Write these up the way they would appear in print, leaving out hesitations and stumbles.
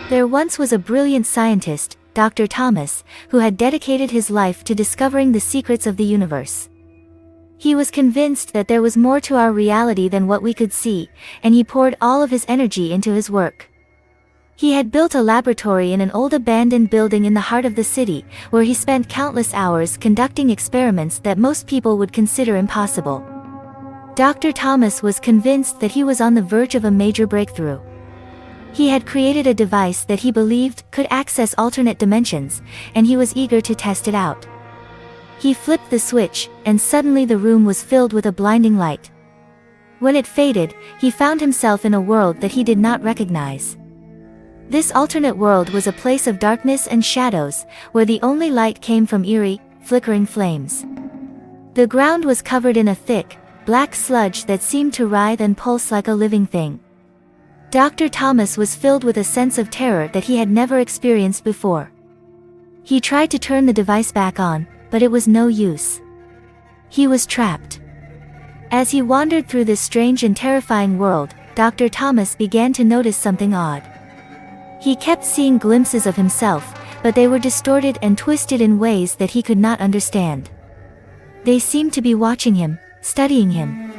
There once was a brilliant scientist, Dr. Thomas, who had dedicated his life to discovering the secrets of the universe. He was convinced that there was more to our reality than what we could see, and he poured all of his energy into his work. He had built a laboratory in an old abandoned building in the heart of the city, where he spent countless hours conducting experiments that most people would consider impossible. Dr. Thomas was convinced that he was on the verge of a major breakthrough. He had created a device that he believed could access alternate dimensions, and he was eager to test it out. He flipped the switch, and suddenly the room was filled with a blinding light. When it faded, he found himself in a world that he did not recognize. This alternate world was a place of darkness and shadows, where the only light came from eerie, flickering flames. The ground was covered in a thick, black sludge that seemed to writhe and pulse like a living thing. Dr. Thomas was filled with a sense of terror that he had never experienced before. He tried to turn the device back on, but it was no use. He was trapped. As he wandered through this strange and terrifying world, Dr. Thomas began to notice something odd. He kept seeing glimpses of himself, but they were distorted and twisted in ways that he could not understand. They seemed to be watching him, studying him.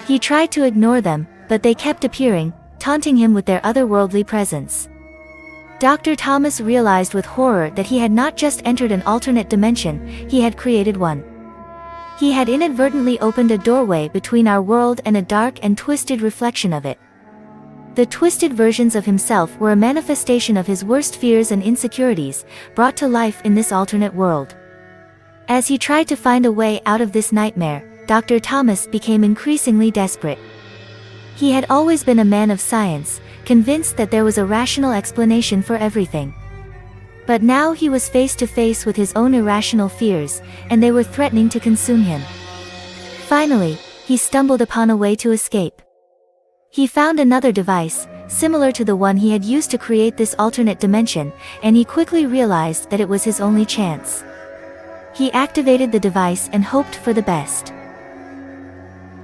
He tried to ignore them, but they kept appearing, taunting him with their otherworldly presence. Dr. Thomas realized with horror that he had not just entered an alternate dimension, he had created one. He had inadvertently opened a doorway between our world and a dark and twisted reflection of it. The twisted versions of himself were a manifestation of his worst fears and insecurities, brought to life in this alternate world. As he tried to find a way out of this nightmare, Dr. Thomas became increasingly desperate. He had always been a man of science, convinced that there was a rational explanation for everything. But now he was face to face with his own irrational fears, and they were threatening to consume him. Finally, he stumbled upon a way to escape. He found another device, similar to the one he had used to create this alternate dimension, and he quickly realized that it was his only chance. He activated the device and hoped for the best.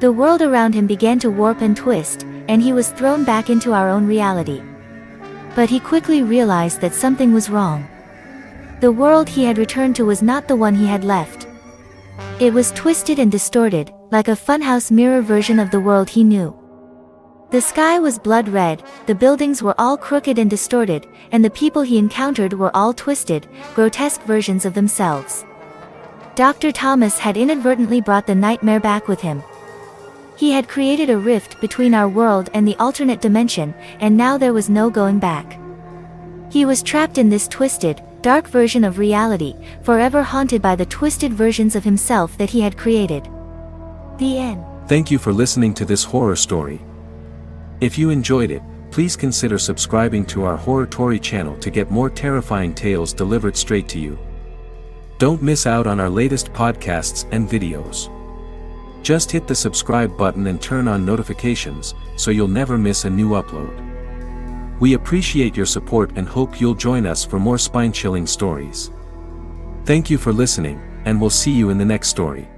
The world around him began to warp and twist, and he was thrown back into our own reality. But he quickly realized that something was wrong. The world he had returned to was not the one he had left. It was twisted and distorted, like a funhouse mirror version of the world he knew. The sky was blood red, the buildings were all crooked and distorted, and the people he encountered were all twisted, grotesque versions of themselves. Dr. Thomas had inadvertently brought the nightmare back with him. He had created a rift between our world and the alternate dimension, and now there was no going back. He was trapped in this twisted, dark version of reality, forever haunted by the twisted versions of himself that he had created. The end. Thank you for listening to this horror story. If you enjoyed it, please consider subscribing to our Horror Tory channel to get more terrifying tales delivered straight to you. Don't miss out on our latest podcasts and videos. Just hit the subscribe button and turn on notifications, so you'll never miss a new upload. We appreciate your support and hope you'll join us for more spine-chilling stories. Thank you for listening, and we'll see you in the next story.